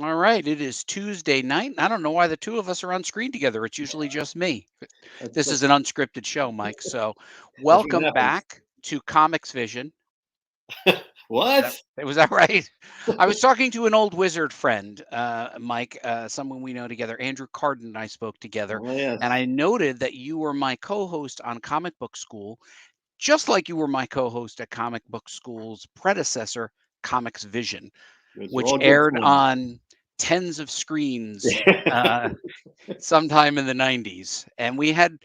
All right, it is Tuesday night. I don't know why the two of us are on screen together. It's usually just me. That's This is that's an unscripted show, Mike. So, that's what welcome happens. back to Comics Vision. What? Was that right? I was talking to an old wizard friend, Mike, someone we know together. Andrew Carden and I spoke together, Oh and yes. I noted that you were my co-host on Comic Book School, just like you were my co-host at Comic Book School's predecessor, Comics Vision, Those are which all good aired friends. on tens of screens sometime in the 90s. And we had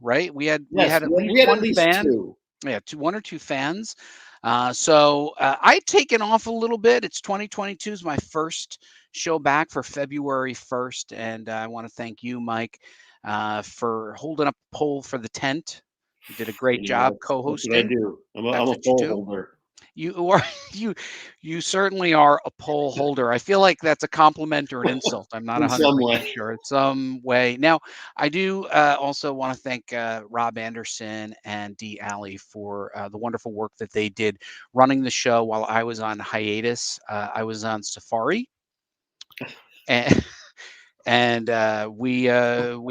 right? We Yes, had at least we had at one least fan. two. Yeah, one or two fans. I'd taken off a little bit. It's 2022 is my first show back for February 1st. And I want to thank you, Mike, for holding up the pole for the tent. You did a great You know, job that's what I co-hosting. do. I'm That's a what you pole do. holder You are you you certainly are a pole holder. I feel like that's a compliment or an insult. I'm not in some 100% way. sure. In some way. Now, I do also want to thank Rob Anderson and Dee Alley for the wonderful work that they did running the show while I was on hiatus. I was on safari, and we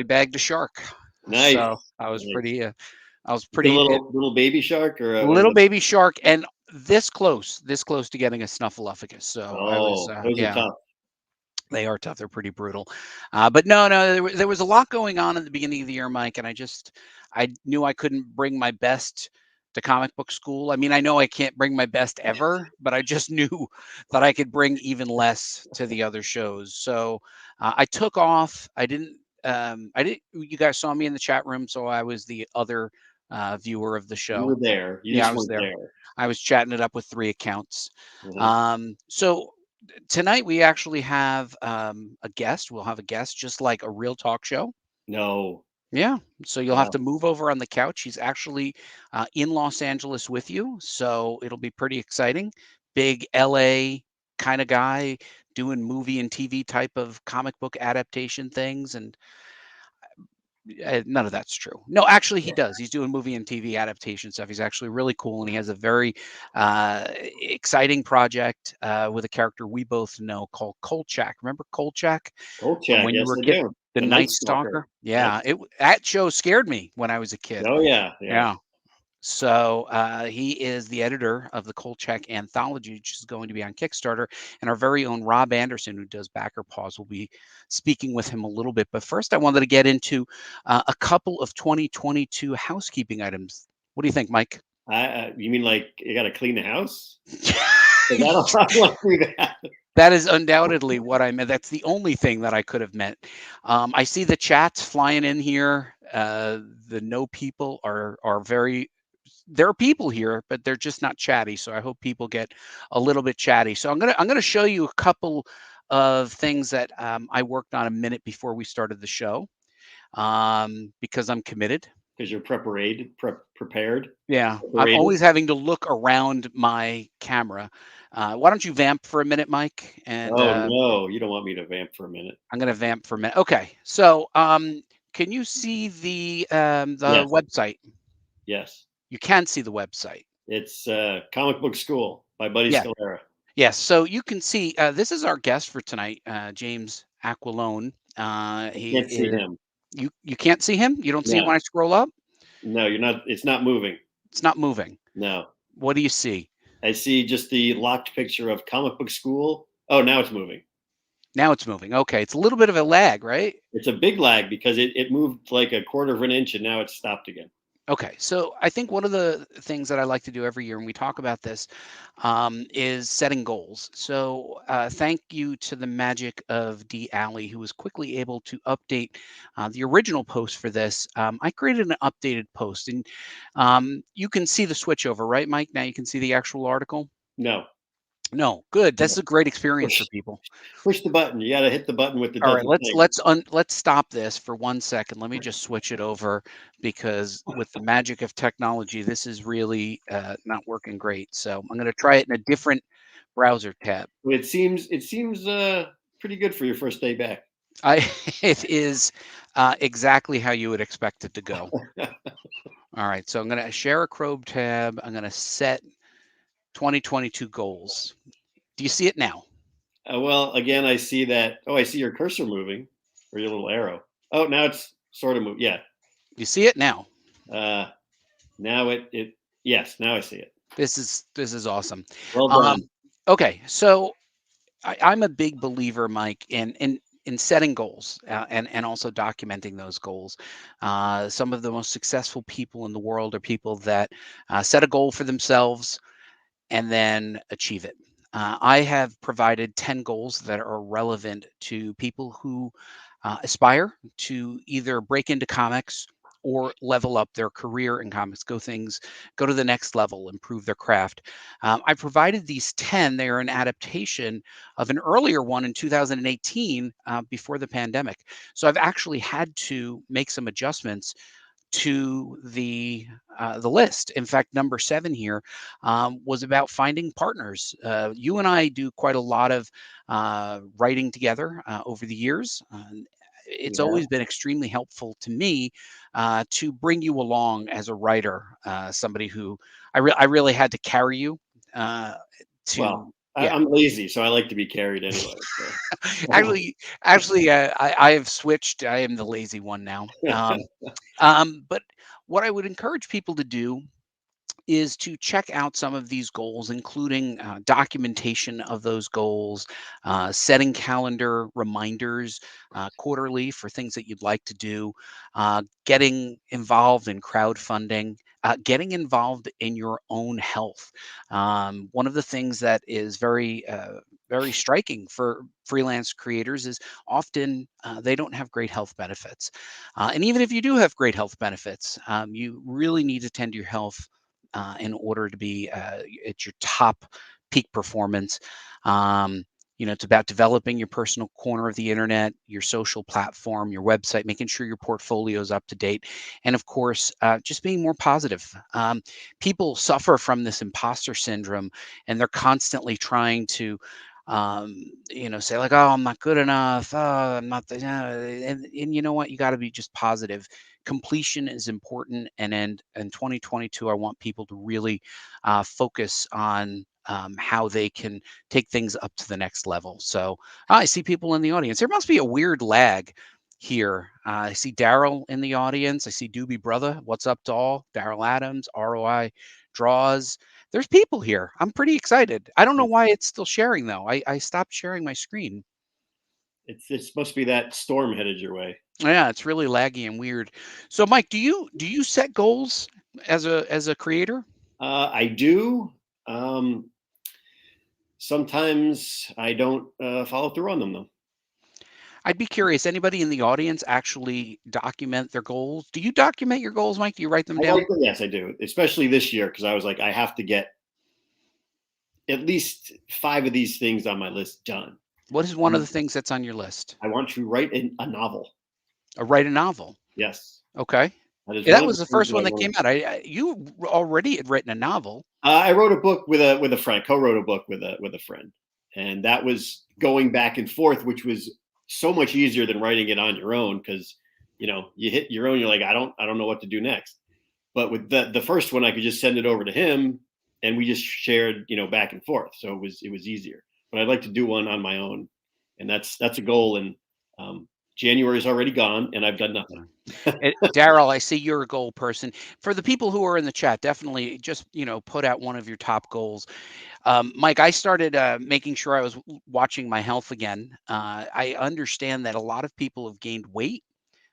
bagged a shark. Nice. So Nice. I was You get a pretty little baby shark or what is little it? baby shark, and this close to getting a snuffleupagus. So I was, Oh, those are yeah, tough. they are tough. They're pretty brutal. But no, there was a lot going on at the beginning of the year, Mike, and I knew I couldn't bring my best to comic book school. I mean, I know I can't bring my best ever, but I just knew that I could bring even less to the other shows. So I took off. I didn't. You guys saw me in the chat room, so I was the other viewer of the You show. were there. You Yeah, I just was weren't there. there. I was chatting it up with three accounts. Uh-huh. So tonight we actually have a guest. We'll have a guest just like a real talk show. No. Yeah. So you'll have Wow. to move over on the couch. He's actually in Los Angeles with you. So it'll be pretty exciting. Big LA kind of guy doing movie and TV type of comic book adaptation things. And none of that's true. No, actually, he does. He's doing movie and TV adaptation stuff. He's actually really cool, and he has a very exciting project with a character we both know called Kolchak. Remember Kolchak from Kolchak. when you Yes, were a I kid? do. The The Night Night Stalker. Stalker. Yep. Yeah, that show scared me when I was a kid. Oh yeah. Yeah. Yeah. So he is the editor of the Kolchak Anthology, which is going to be on Kickstarter. And our very own Rob Anderson, who does Backerpause, will be speaking with him a little bit. But first, I wanted to get into a couple of 2022 housekeeping items. What do you think, Mike? You mean like you got to clean the house? Because I don't want to do that. That is undoubtedly what I meant. That's the only thing that I could have meant. I see the chats flying in here. The no people are very. There are people here, but they're just not chatty. So I hope people get a little bit chatty. So I'm gonna show you a couple of things that I worked on a minute before we started the show because I'm committed. Because you're prepared. Yeah, I'm Preparated. always having to look around my camera. Why don't you vamp for a minute, Mike? And Oh no, you don't want me to vamp for a minute. I'm gonna vamp for a minute. Okay, so can you see the Yes. website? Yes. You can see the website. It's Comic Book School by Buddy Yeah. Scalera. Yes. So you can see this is our guest for tonight, James Aquilone. I He can't see is. him. You can't see him. You don't see him No. when I scroll up. No, you're not. It's not moving. It's not moving. No. What do you see? I see just the locked picture of Comic Book School. Oh, now it's moving. Now it's moving. Okay, it's a little bit of a lag, right? It's a big lag because it moved like a quarter of an inch and now it's stopped again. Okay, so I think one of the things that I like to do every year, and we talk about this, is setting goals. So thank you to the magic of D. Alley, who was quickly able to update the original post for this. I created an updated post, and you can see the switch over, right, Mike? Now you can see the actual article. No. No, good. That's No. a great experience for Push people. push the button. You got to hit the button with the All right, dozen things. let's stop this for 1 second. Let me just switch it over because with the magic of technology, this is really not working great. So I'm going to try it in a different browser tab. It seems pretty good for your first day back. I it is exactly how you would expect it to go. All right, so I'm going to share a Chrome tab. I'm going to set 2022 goals. Do you see it now? Well, again, I see that. Oh, I see your cursor moving, or your little arrow. Oh, now it's sort of moved. Yeah. You see it now. Uh, now it. Yes, now I see it. This is awesome. Well Um, done. okay, so I'm a big believer, Mike, in setting goals and also documenting those goals. Some of the most successful people in the world are people that set a goal for themselves and then achieve it. I have provided 10 goals that are relevant to people who aspire to either break into comics or level up their career in comics, go to the next level, improve their craft. I provided these 10. They are an adaptation of an earlier one in 2018 before the pandemic. So I've actually had to make some adjustments to the list. In fact, number 7 here was about finding partners. You and I do quite a lot of writing together over the years. It's Yeah. always been extremely helpful to me to bring you along as a writer, somebody who I really had to carry you uh, Well, to. I, Yeah, I'm lazy, so I like to be carried anyway. So. actually, I have switched. I am the lazy one now. But what I would encourage people to do is to check out some of these goals, including documentation of those goals, setting calendar reminders quarterly for things that you'd like to do, getting involved in crowdfunding, getting involved in your own health. One of the things that is very striking for freelance creators is often they don't have great health benefits. And even if you do have great health benefits, you really need to tend to your health in order to be at your top peak performance. Um, it's about developing your personal corner of the internet, your social platform, your website, making sure your portfolio is up to date, and of course, just being more positive. People suffer from this imposter syndrome, and they're constantly trying to say like, oh, I'm not good enough, oh, I'm not and you know what, you got to be just positive. Completion is important, and in 2022 I want people to really focus on how they can take things up to the next level. So I see people in the audience. There must be a weird lag here. I see Daryl in the audience. I see Doobie Brother. What's up, doll? Daryl Adams, ROI Draws. There's people here. I'm pretty excited. I don't know why it's still sharing though. I stopped sharing my screen. It's supposed to be that storm headed your way. Yeah, it's really laggy and weird. So, Mike, do you set goals as a creator? I do. Um, Sometimes I don't follow through on them though. I'd be curious. Anybody in the audience actually document their goals? Do you document your goals, Mike? Do you write them I like down? them. Yes, I do. Especially this year because I was like, I have to get at least 5 of these things on my list done. What is one of the things that's on your list? I want to write a novel. Write a novel. Yes, Okay. that is Yeah, one that of was the the things first that one I that want. came out. You already had written a novel. I wrote a book with a friend. Co-wrote a book with a friend, and that was going back and forth, which was so much easier than writing it on your own because you hit your own. You're like, I don't know what to do next. But with the first one, I could just send it over to him, and we just shared back and forth. So it was easier. But I'd like to do one on my own, and that's a goal. And January's already gone, and I've done nothing. Daryl, I see you're a goal person. For the people who are in the chat, definitely just put out one of your top goals. Mike, I started making sure I was watching my health again. I understand that a lot of people have gained weight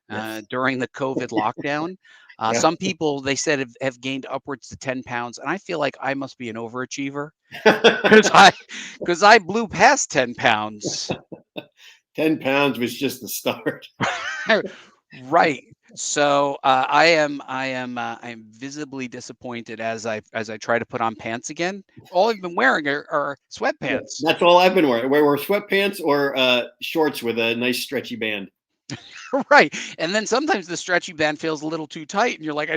Yes. during the COVID lockdown. Yeah. Some people, they said, have gained upwards to 10 pounds, and I feel like I must be an overachiever because I blew past 10 pounds. 10 pounds was just the start. Right. So I'm visibly disappointed as I try to put on pants again. All I've been wearing are Yeah, sweatpants. that's all I've been wearing. Wear sweatpants or shorts with a nice stretchy band. Right. And then sometimes the stretchy band feels a little too tight, and you're like,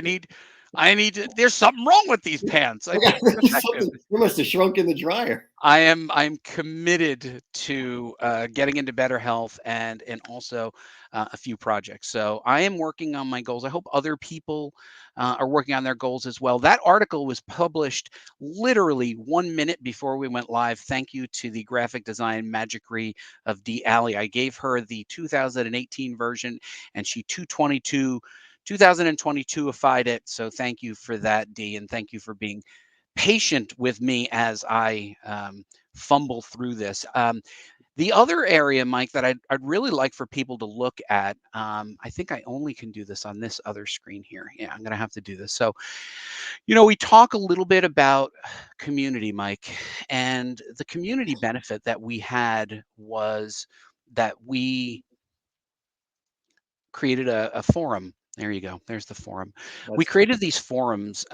I need to. There's something wrong with these pants. I think they're defective. You must have shrunk in the dryer. I'm committed to getting into better health and also a few projects. So I am working on my goals. I hope other people are working on their goals as well. That article was published literally 1 minute before we went live. Thank you to the graphic design magicry of Dee Alley. I gave her the 2018 version, and she 2022ified it. So thank you for that, Dee, and thank you for being patient with me as I fumble through this. The other area, Mike, that I'd really like for people to look at, I think I only can do this on this other screen here. Yeah, I'm going to have to do this. So, we talk a little bit about community, Mike, and the community benefit that we had was that we created a forum. There you go. There's the forum. We created these forums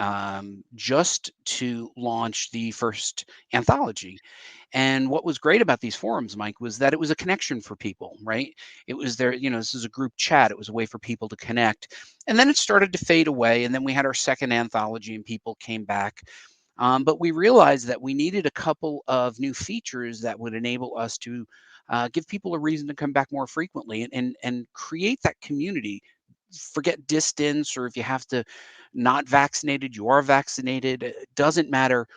just to launch the first anthology. And what was great about these forums, Mike, was that it was a connection for people, right? It was there, this is a group chat. It was a way for people to connect. And then it started to fade away. And then we had our second anthology and people came back. But we realized that we needed a couple of new features that would enable us to give people a reason to come back more frequently and create that community. Forget distance, or if you have to not vaccinated, you are vaccinated. It doesn't matter.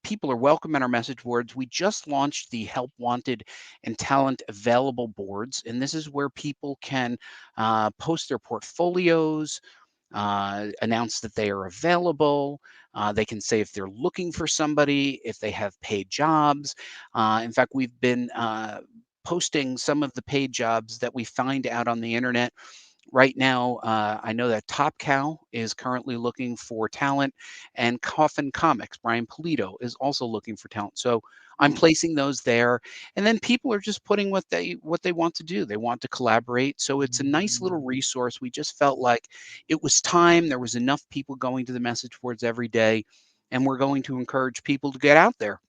People are welcome in our message boards. We just launched the Help Wanted and Talent Available boards, and this is where people can post their portfolios, announce that they are available. They can say if they're looking for somebody, if they have paid jobs. In fact, we've been posting some of the paid jobs that we find out on the internet. Right now, I know that Top Cow is currently looking for talent, and Coffin Comics, Brian Polito, is also looking for talent. So I'm placing those there, and then people are just putting what they want to do. They want to collaborate, so it's a nice little resource. We just felt like it was time. There was enough people going to the message boards every day, and we're going to encourage people to get out there.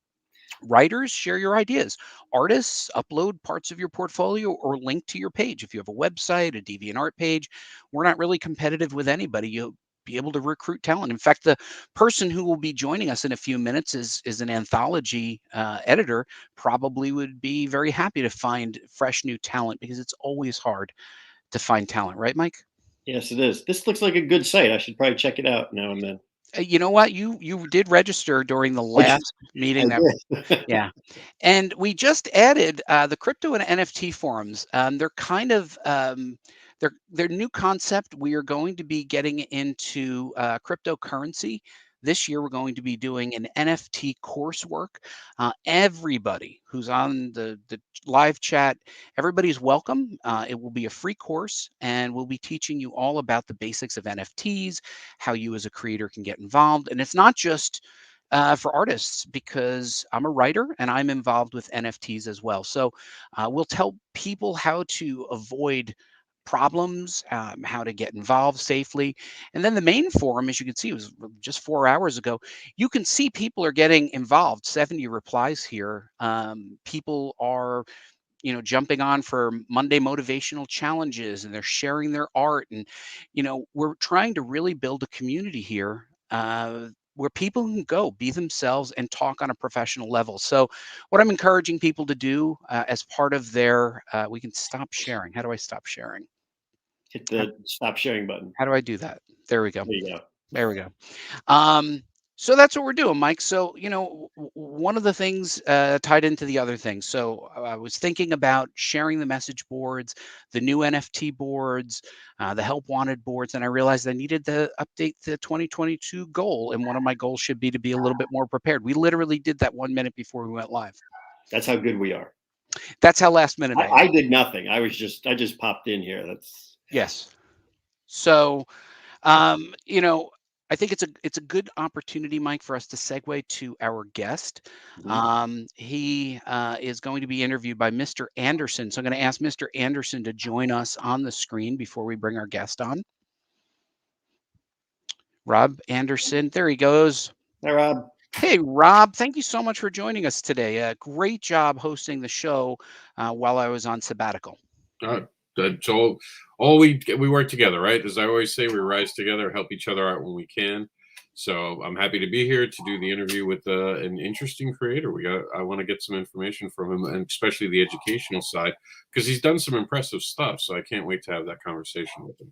Writers, share your ideas. Artists, upload parts of your portfolio or link to your page. If you have a website, a DeviantArt page, we're not really competitive with anybody. You'll be able to recruit talent. In fact, the person who will be joining us in a few minutes is an anthology editor. Probably would be very happy to find fresh new talent because it's always hard to find talent, right, Mike? Yes, it is. This looks like a good site. I should probably check it out now and then. You know what? You did register during the last meeting that. did. Yeah. And we just added the crypto and NFT forums. They're kind of they're new concept. We are going to be getting into cryptocurrency. This year, we're going to be doing an NFT coursework. Everybody who's on the live chat, everybody's welcome. It will be a free course, and we'll be teaching you all about the basics of NFTs, how you as a creator can get involved. And it's not just for artists, because I'm a writer and I'm involved with NFTs as well. So we'll tell people how to avoid problems, how to get involved safely. And then the main forum, as you can see, it was just 4 hours ago. You can see people are getting involved. 70 replies here. People are jumping on for Monday motivational challenges, and they're sharing their art. And we're trying to really build a community here where people can go be themselves and talk on a professional level. So what I'm encouraging people to do as part of their we can stop sharing. How do I stop sharing? Hit the stop sharing button. How do I do that? There we go. There you go. There we go. So that's what we're doing, Mike. So, one of the things tied into the other things. So I was thinking about sharing the message boards, the new NFT boards, the help wanted boards, and I realized I needed to update the 2022 goal. And one of my goals should be to be a little bit more prepared. We literally did that 1 minute before we went live. That's how good we are. That's how last minute I did nothing. I just popped in here. Yes. So, I think it's a good opportunity, Mike, for us to segue to our guest. He is going to be interviewed by Mr. AnderSin. So I'm going to ask Mr. AnderSin to join us on the screen before we bring our guest on. Rob AnderSin, there he goes. Hi, Rob. Hey, Rob, thank you so much for joining us today. Great job hosting the show while I was on sabbatical. That's all we work together, right? As I always say, we rise together, help each other out when we can. So I'm happy to be here to do the interview with an interesting creator. I want to get some information from him, and especially the educational side, because he's done some impressive stuff. So I can't wait to have that conversation with him.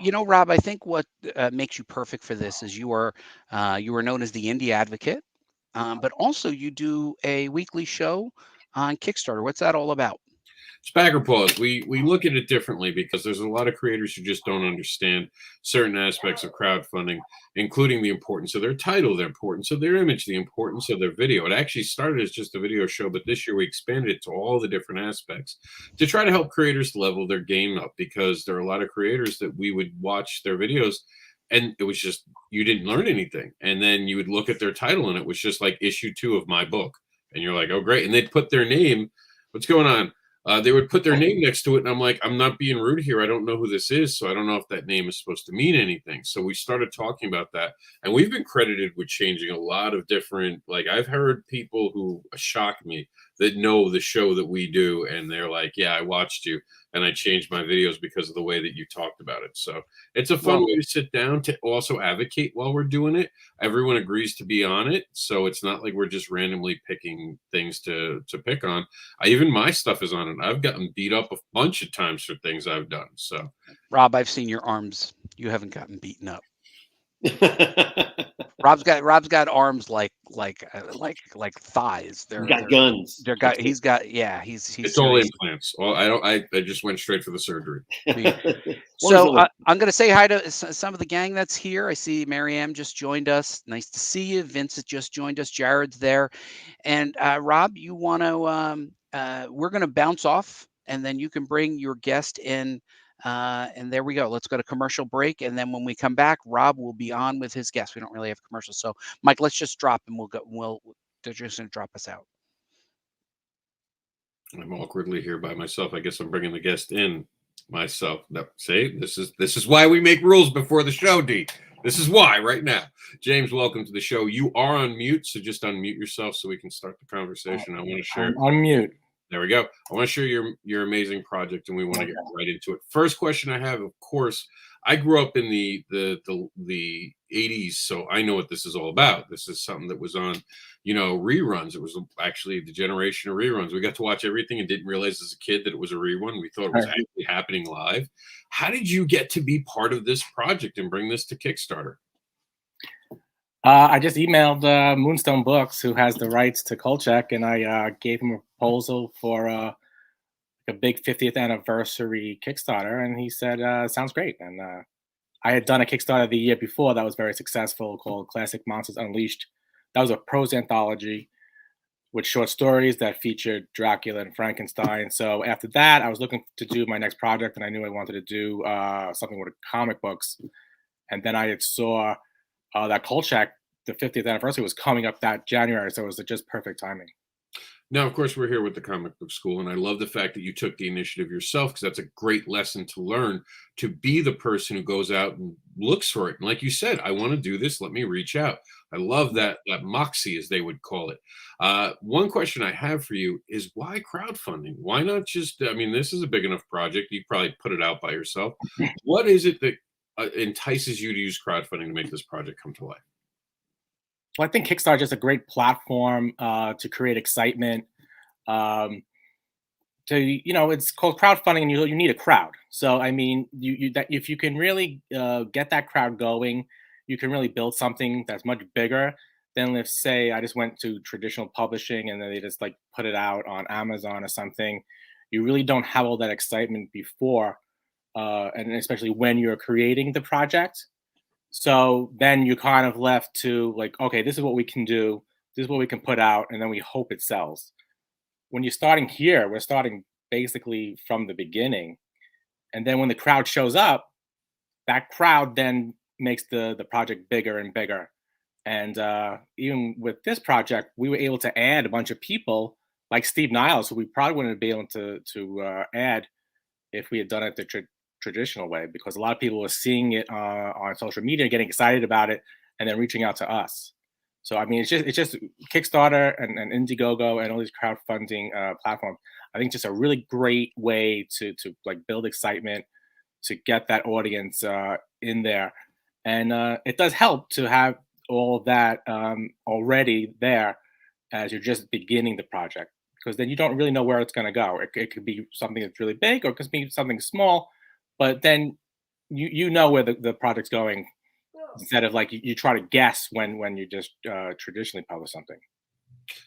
You know, Rob, I think what makes you perfect for this is you are known as the indie advocate, but also you do a weekly show on Kickstarter. What's that all about? It's Backerpause. We look at it differently because there's a lot of creators who just don't understand certain aspects of crowdfunding, including the importance of their title, the importance of their image, the importance of their video. It actually started as just a video show, but this year we expanded it to all the different aspects to try to help creators level their game up, because there are a lot of creators that we would watch their videos and it was just, you didn't learn anything. And then you would look at their title and it was just like issue 2 of my book. And you're like, oh, great. And they'd put their name. What's going on? They would put their name next to it, and I'm like, I'm not being rude here. I don't know who this is, so I don't know if that name is supposed to mean anything. So we started talking about that, and we've been credited with changing a lot of different, like I've heard people who shock me that know the show that we do, and they're like, yeah, I watched you, and I changed my videos because of the way that you talked about it. So it's a fun way to sit down to also advocate while we're doing it. Everyone agrees to be on it, so it's not like we're just randomly picking things to pick on. Even my stuff is on it. I've gotten beat up a bunch of times for things I've done. So, Rob, I've seen your arms. You haven't gotten beaten up. Rob's got arms like thighs. They're got guns. He's got he's it's all implants. I just went straight for the surgery. So I'm going to say hi to some of the gang that's here. I see Marianne just joined us. Nice to see you. Vince has just joined us. Jared's there, and Rob, you want to? We're going to bounce off, and then you can bring your guest in. And there we go. Let's go to commercial break. And then when we come back, Rob will be on with his guest. We don't really have commercials. So Mike, let's just drop and they're just going to drop us out. I'm awkwardly here by myself. I guess I'm bringing the guest in myself. No, see, this is why we make rules before the show, D. This is why right now. James, welcome to the show. You are on mute, so just unmute yourself so we can start the conversation. I want to share. I'm on mute. There we go. I want to share your amazing project, and we want to get right into it. First question I have, of course, I grew up in the 80s, so I know what this is all about. This is something that was on, reruns. It was actually the generation of reruns. We got to watch everything and didn't realize as a kid that it was a rerun. We thought it was actually happening live. How did you get to be part of this project and bring this to Kickstarter? I just emailed Moonstone Books, who has the rights to Kolchak, and I gave him a proposal for a big 50th anniversary Kickstarter, and he said, sounds great. And I had done a Kickstarter the year before that was very successful called Classic Monsters Unleashed. That was a prose anthology with short stories that featured Dracula and Frankenstein. So after that, I was looking to do my next project, and I knew I wanted to do something with comic books. And then I saw that Kolchak, the 50th anniversary, was coming up that January, so it was just perfect timing. Now, of course, we're here with the Comic Book School, and I love the fact that you took the initiative yourself, because that's a great lesson to learn, to be the person who goes out and looks for it. And like you said, I want to do this. Let me reach out. I love that moxie, as they would call it. One question I have for you is, why crowdfunding? Why not just, this is a big enough project. You probably put it out by yourself. What is it that entices you to use crowdfunding to make this project come to life? Well, I think Kickstarter is just a great platform to create excitement. It's called crowdfunding, and you need a crowd. So, if you can really get that crowd going, you can really build something that's much bigger than, let's say, I just went to traditional publishing and then they just put it out on Amazon or something. You really don't have all that excitement before, and especially when you're creating the project. So then you're kind of left to okay, this is what we can do. This is what we can put out, and then we hope it sells. When you're starting here, we're starting basically from the beginning. And then when the crowd shows up, that crowd then makes the project bigger and bigger. And even with this project, we were able to add a bunch of people like Steve Niles, who we probably wouldn't be able to add if we had done it the traditional way, because a lot of people were seeing it on social media, getting excited about it, and then reaching out to us. So it's just Kickstarter and Indiegogo and all these crowdfunding platforms. I think just a really great way to like build excitement, to get that audience in there, and it does help to have all of that already there as you're just beginning the project, because then you don't really know where it's going to go. It could be something that's really big, or it could be something small, but then you know where the project's going, instead of like you try to guess when you just traditionally publish something.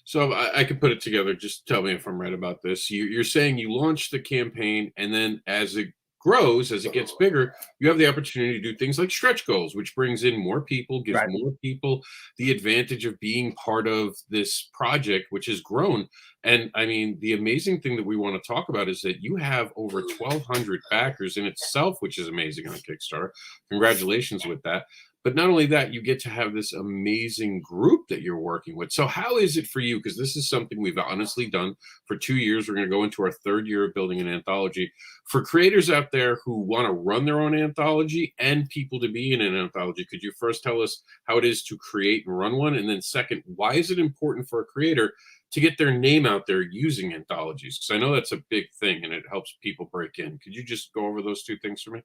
So I could put it together. Just tell me if I'm right about this. You're saying you launch the campaign, and then as it grows, as it gets bigger, you have the opportunity to do things like stretch goals, which brings in more people, gives Right. more people the advantage of being part of this project, which has grown. And I mean, the amazing thing that we want to talk about is that you have over 1,200 backers in itself, which is amazing on Kickstarter. Congratulations with that. But not only that, you get to have this amazing group that you're working with. So how is it for you? Because this is something we've honestly done for 2 years. We're going to go into our third year of building an anthology. For creators out there who want to run their own anthology and people to be in an anthology, could you first tell us how it is to create and run one? And then second, why is it important for a creator to get their name out there using anthologies? Because I know that's a big thing and it helps people break in. Could you just go over those two things for me?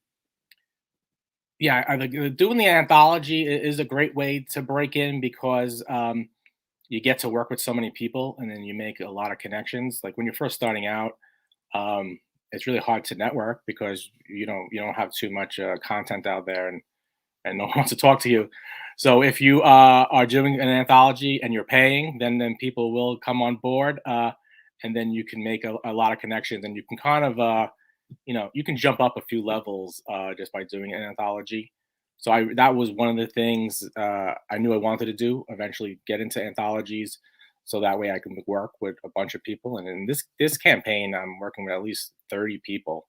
Yeah, I think doing the anthology is a great way to break in, because you get to work with so many people, and then you make a lot of connections. Like when you're first starting out, it's really hard to network because you don't have too much content out there, and no one wants to talk to you. So if you are doing an anthology and you're paying, then people will come on board, and then you can make a lot of connections, and you can kind of you can jump up a few levels just by doing an anthology. So that was one of the things I knew I wanted to do. Eventually, get into anthologies, so that way I can work with a bunch of people. And in this campaign, I'm working with at least 30 people.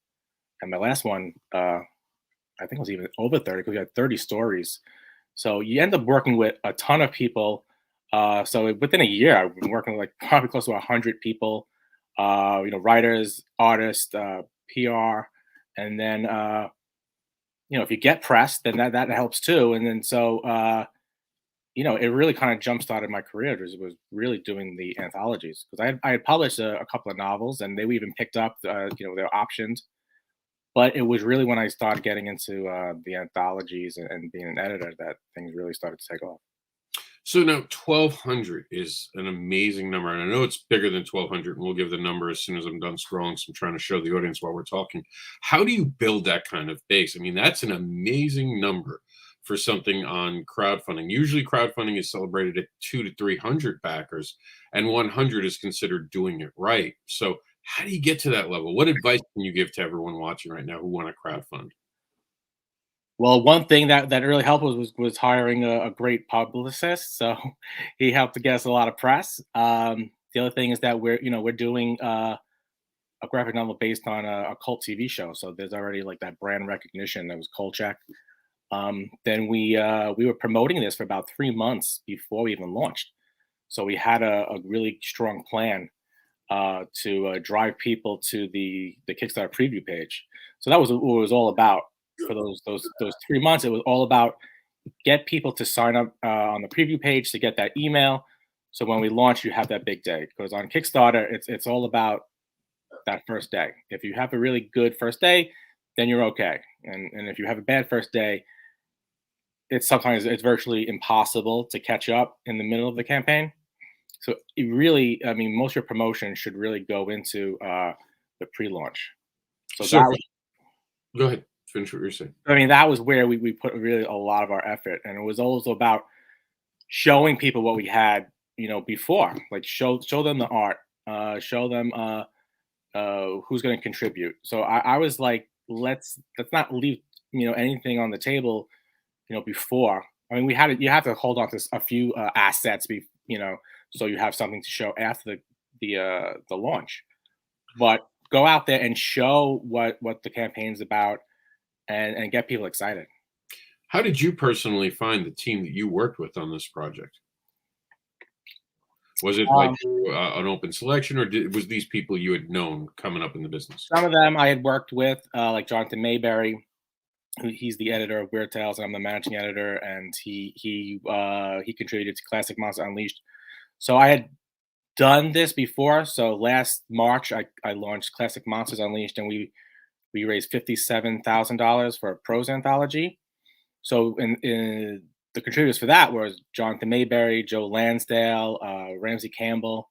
And my last one, I think it was even over 30, because we had 30 stories. So you end up working with a ton of people. So within a year, I've been working with like probably close to 100 people. Writers, artists, PR, and then if you get pressed, then that helps too. And then so it really kind of jump started my career. Was really doing the anthologies, because I had published a couple of novels, and they even picked up their options. But it was really when I started getting into the anthologies and being an editor that things really started to take off. So now 1,200 is an amazing number. And I know it's bigger than 1,200, and we'll give the number as soon as I'm done scrolling. So I'm trying to show the audience while we're talking. How do you build that kind of base? I mean, that's an amazing number for something on crowdfunding. Usually crowdfunding is celebrated at 200 to 300 backers, and 100 is considered doing it right. So how do you get to that level? What advice can you give to everyone watching right now who want to crowdfund? Well, one thing that really helped was hiring a great publicist. So he helped to get us a lot of press. The other thing is that we're doing a graphic novel based on a cult TV show. So there's already like that brand recognition. That was Kolchak. Then we were promoting this for about 3 months before we even launched. So we had a really strong plan to drive people to the Kickstarter preview page. So that was what it was all about. For those 3 months, it was all about get people to sign up on the preview page to get that email. So when we launch, you have that big day. Because on Kickstarter, it's all about that first day. If you have a really good first day, then you're okay. And if you have a bad first day, it's virtually impossible to catch up in the middle of the campaign. So it really, I mean, most of your promotion should really go into the pre-launch. So go ahead. Finish what you're saying. I mean, that was where we put really a lot of our effort, and it was also about showing people what we had, before. Like show them the art, show them who's going to contribute. So I was like, let's not leave anything on the table, before. I mean, you have to hold on to a few assets, so you have something to show after the launch. But go out there and show what the campaign's about. And get people excited. How did you personally find the team that you worked with on this project? Was it like an open selection, or was these people you had known coming up in the business? Some of them I had worked with, like Jonathan Maberry. He's the editor of Weird Tales, and I'm the managing editor, and he contributed to Classic Monster Unleashed. So I had done this before. So last March, I launched Classic Monsters Unleashed, and we raised $57,000 for a prose anthology. So in the contributors for that was Jonathan Maberry, Joe Lansdale, Ramsey Campbell,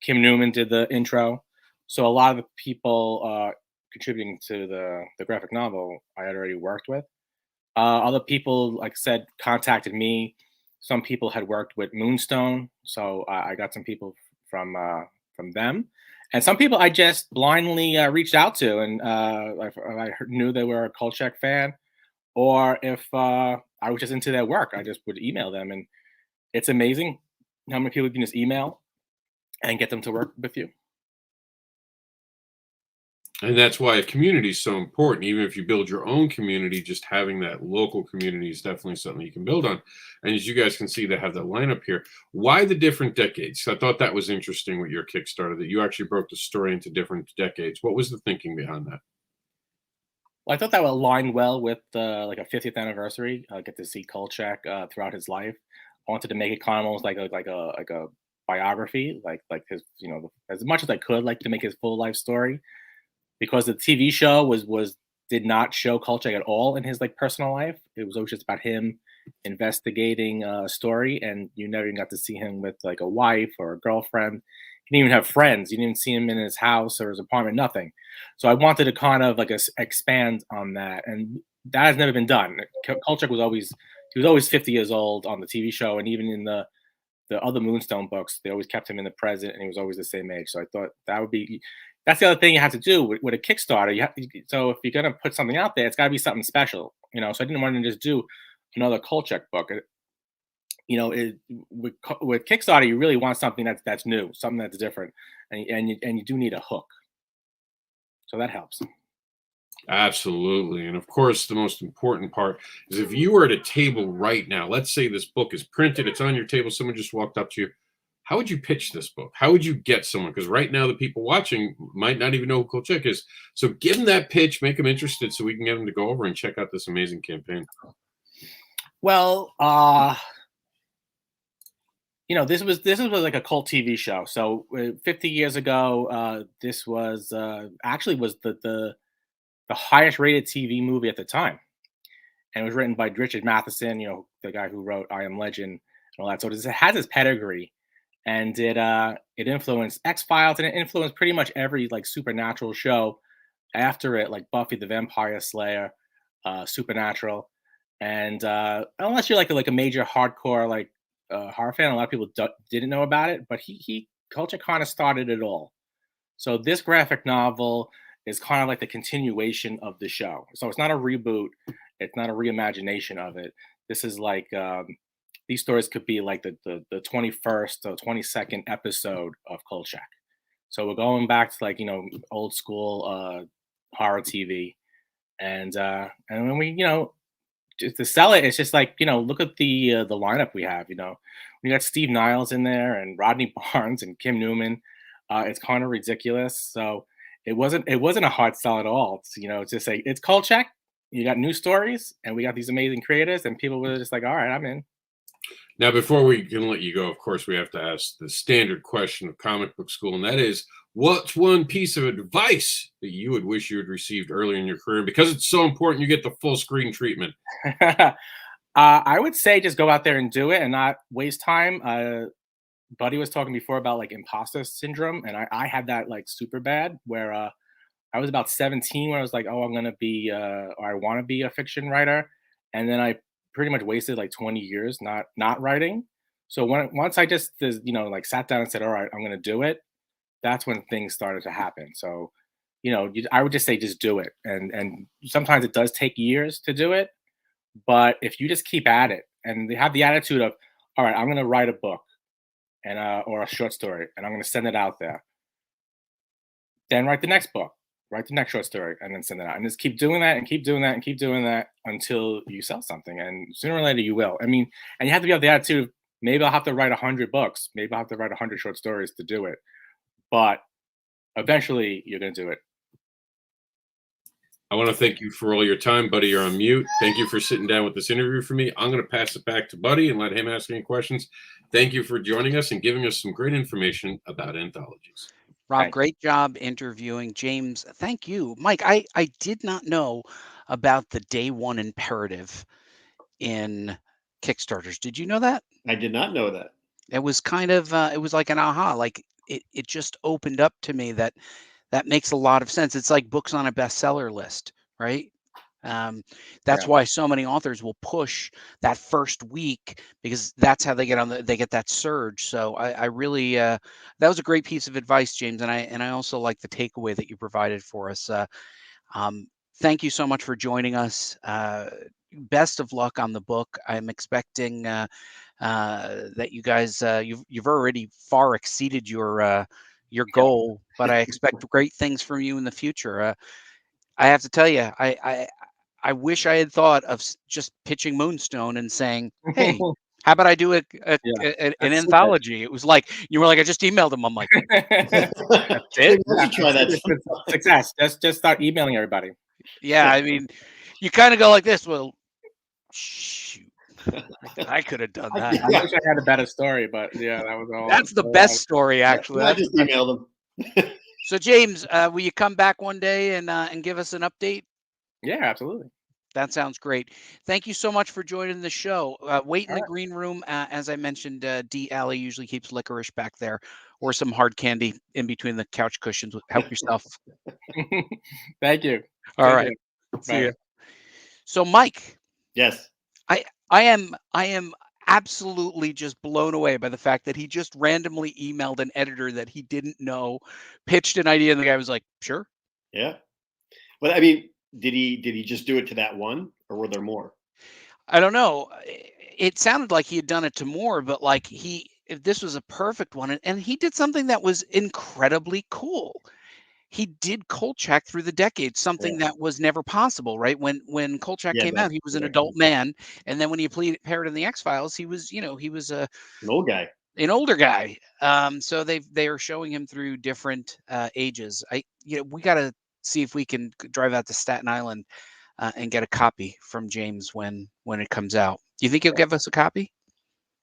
Kim Newman did the intro. So a lot of the people contributing to the graphic novel I had already worked with. Other people, like I said, contacted me. Some people had worked with Moonstone, so I got some people from them, and some people I just blindly reached out to, and I knew they were a Kolchak fan, or if I was just into their work, I just would email them, and it's amazing how many people you can just email and get them to work with you. And that's why a community is so important. Even if you build your own community, just having that local community is definitely something you can build on. And as you guys can see, they have that lineup here. Why the different decades? I thought that was interesting with your Kickstarter, that you actually broke the story into different decades. What was the thinking behind that? Well, I thought that would align well with like a 50th anniversary. I get to see Kolchak throughout his life. I wanted to make it kind of almost like a biography, like his, as much as I could, like to make his full life story, because the TV show did not show Kolchak at all in his like personal life. It was always just about him investigating a story, and you never even got to see him with like a wife or a girlfriend. He didn't even have friends. You didn't see him in his house or his apartment, nothing. So I wanted to kind of like expand on that, and that has never been done. Kolchak was always 50 years old on the TV show, and even in the other Moonstone books, they always kept him in the present, and he was always the same age. So I thought that's the other thing you have to do with a Kickstarter. So if you're gonna put something out there, it's got to be something special, So I didn't want to just do another Kolchak book. With Kickstarter, you really want something that's new, something that's different, and you do need a hook. So that helps. Absolutely. And of course, the most important part is if you were at a table right now, let's say this book is printed, it's on your table, someone just walked up to you. How would you pitch this book? How would you get someone? Because right now, the people watching might not even know who Kolchak is. So give them that pitch, make them interested so we can get them to go over and check out this amazing campaign. Well, this was like a cult TV show. So 50 years ago, this was actually was the highest rated TV movie at the time, and it was written by Richard Matheson, the guy who wrote I Am Legend and all that. So it has this pedigree, and it influenced X-Files, and it influenced pretty much every like supernatural show after it, like Buffy the Vampire Slayer, Supernatural, and unless you're like a major hardcore like horror fan, a lot of people didn't know about it, but Kolchak kind of started it all. So this graphic novel is kind of like the continuation of the show. So it's not a reboot, it's not a reimagination of it. This is like these stories could be like the 21st or 22nd episode of Kolchak. So we're going back to like old school horror TV, and when we just to sell it, it's just like look at the lineup we have. We got Steve Niles in there and Rodney Barnes and Kim Newman. It's kind of ridiculous. So it wasn't a hard sell at all. It's just like it's Kolchak. You got new stories, and we got these amazing creators, and people were just like, all right, I'm in. Now, before we can let you go, of course, we have to ask the standard question of comic book school, and that is, what's one piece of advice that you would wish you had received earlier in your career? Because it's so important you get the full screen treatment. I would say just go out there and do it and not waste time. Buddy was talking before about like Impostor Syndrome, and I had that like super bad, where I was about 17 when I was like, oh, I'm going to be, or I want to be a fiction writer. And then I pretty much wasted like 20 years not writing. So once I just, like sat down and said, all right, I'm going to do it, that's when things started to happen. So, I would just say, just do it. And sometimes it does take years to do it. But if you just keep at it and they have the attitude of, all right, I'm going to write a book and or a short story, and I'm going to send it out there. Then write the next book, write the next short story, and then send it out. And just keep doing that and keep doing that and keep doing that until you sell something. And sooner or later you will. I mean, and you have to be able to have the attitude of, maybe I'll have to write 100 books. Maybe I'll have to write 100 short stories to do it. But eventually you're going to do it. I want to thank you for all your time. Buddy, you're on mute. Thank you for sitting down with this interview for me. I'm going to pass it back to Buddy and let him ask any questions. Thank you for joining us and giving us some great information about anthologies. Rob, great job interviewing. James, thank you. Mike, I did not know about the day one imperative in Kickstarters. Did you know that? I did not know that. It was kind of it was like an aha, like it just opened up to me that makes a lot of sense. It's like books on a bestseller list, right? That's why so many authors will push that first week, because that's how they get that surge. So I really that was a great piece of advice, James, and I also like the takeaway that you provided for us. Thank you so much for joining us. Best of luck on the book. I'm expecting that you guys you've already far exceeded your goal, but I expect great things from you in the future. I have to tell you, I wish I had thought of just pitching Moonstone and saying, "Hey, how about I do an anthology?" It was like you were like, I just emailed him. I'm like, that's it. Try that. Success. Just start emailing everybody. Yeah, I mean, you kind of go like this. Well, shoot, I could have done that. I wish I had a better story, but yeah, that was all. That's the best story, actually. I just emailed him. So, James, will you come back one day and give us an update? Yeah, absolutely. That sounds great. Thank you so much for joining the show. Wait in the green room. As I mentioned, D. Alley usually keeps licorice back there, or some hard candy in between the couch cushions. Help yourself. Thank you. All right. See you. So, Mike. Yes. I am absolutely just blown away by the fact that he just randomly emailed an editor that he didn't know, pitched an idea, and the guy was like, "Sure." Yeah. Well, I mean, did he just do it to that one, or were there more? I don't know. It sounded like he had done it to more, but like this was a perfect one, and he did something that was incredibly cool. He did Kolchak through the decades, something that was never possible, right? When Kolchak came out, he was an adult man, and then when he appeared in the X-Files, he was an old guy, an older guy. So they are showing him through different ages. We got to see if we can drive out to Staten Island and get a copy from James when it comes out. Do you think he'll give us a copy?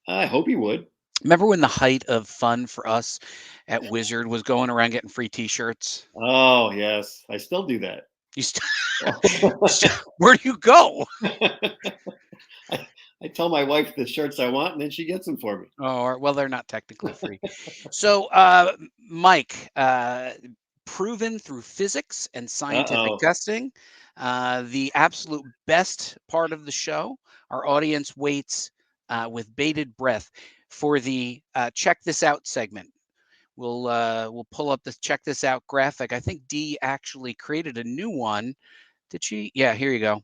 I hope he would. Remember when the height of fun for us at Wizard was going around getting free T-shirts? Oh, yes. I still do that. Where do you go? I tell my wife the shirts I want, and then she gets them for me. Oh, well, they're not technically free. So, Mike, proven through physics and scientific testing, the absolute best part of the show. Our audience waits with bated breath for the check this out segment. We'll pull up the check this out graphic. I think Dee actually created a new one. Did she? Yeah, here you go.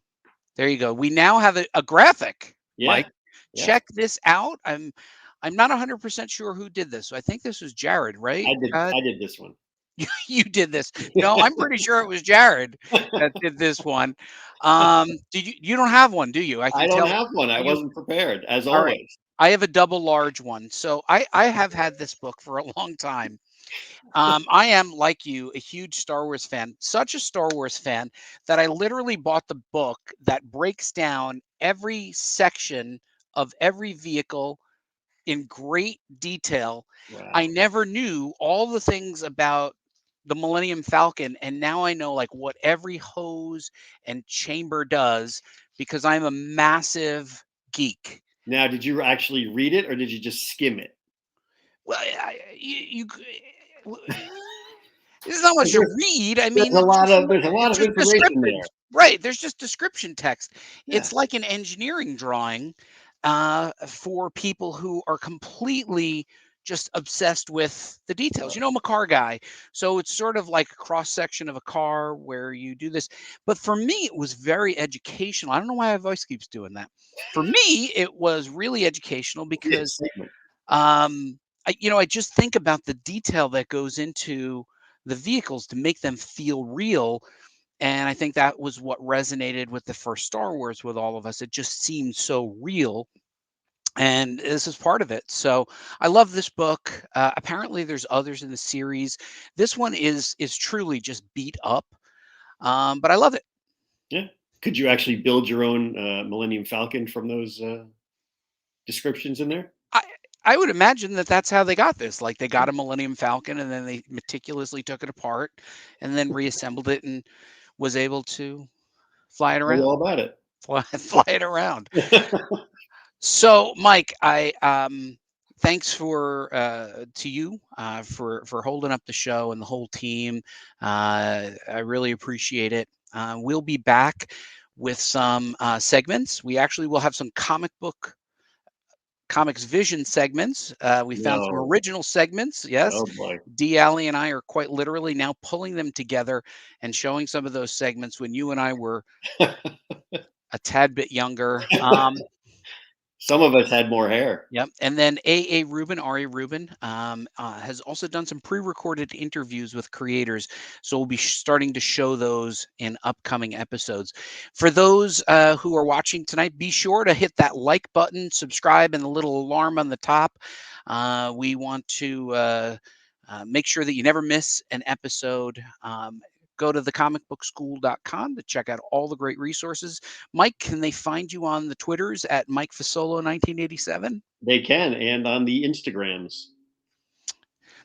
There you go. We now have a graphic. Mike, check this out. I'm not 100% sure who did this. So I think this was Jared, right? I did this one. You did this. No, I'm pretty sure it was Jared that did this one. You don't have one, do you? I don't have one. I wasn't prepared, as always. Right. I have a double large one. So I have had this book for a long time. I am, like you, a huge Star Wars fan, such a Star Wars fan that I literally bought the book that breaks down every section of every vehicle in great detail. Wow. I never knew all the things about the Millennium Falcon, and now I know like what every hose and chamber does because I'm a massive geek. Now, did you actually read it, or did you just skim it? Well, this is not much to read. I mean, there's a lot of information there. Right. There's just description text. Yeah. It's like an engineering drawing for people who are completely just obsessed with the details. You know, I'm a car guy. So it's sort of like a cross section of a car where you do this. But for me, it was very educational. I don't know why my voice keeps doing that. For me, it was really educational because I just think about the detail that goes into the vehicles to make them feel real. And I think that was what resonated with the first Star Wars with all of us. It just seemed so real. And this is part of it. So I love this book. Apparently there's others in the series. This one is truly just beat up. But I love it. Yeah. Could you actually build your own Millennium Falcon from those descriptions in there? I would imagine that that's how they got this. Like they got a Millennium Falcon and then they meticulously took it apart and then reassembled it and was able to fly it Tell you around. all about it. Fly it around. So, Mike, I thanks for to you for holding up the show and the whole team. I really appreciate it. We'll be back with some segments. We actually will have some Comics Vision segments. We found some No. original segments. Yes. Oh boy. D. Alley and I are quite literally now pulling them together and showing some of those segments when you and I were a tad bit younger. Some of us had more hair. Yep. And then A.A. Rubin, R.A. Rubin, has also done some pre-recorded interviews with creators. So we'll be starting to show those in upcoming episodes. For those who are watching tonight, be sure to hit that like button, subscribe, and the little alarm on the top. We want to make sure that you never miss an episode. Go to thecomicbookschool.com to check out all the great resources. Mike, can they find you on the Twitters at Mike Fasolo 1987? They can, and on the Instagrams.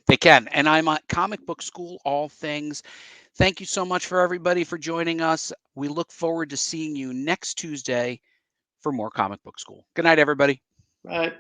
They can. And I'm at Comic Book School, all things. Thank you so much for everybody for joining us. We look forward to seeing you next Tuesday for more Comic Book School. Good night, everybody. Right.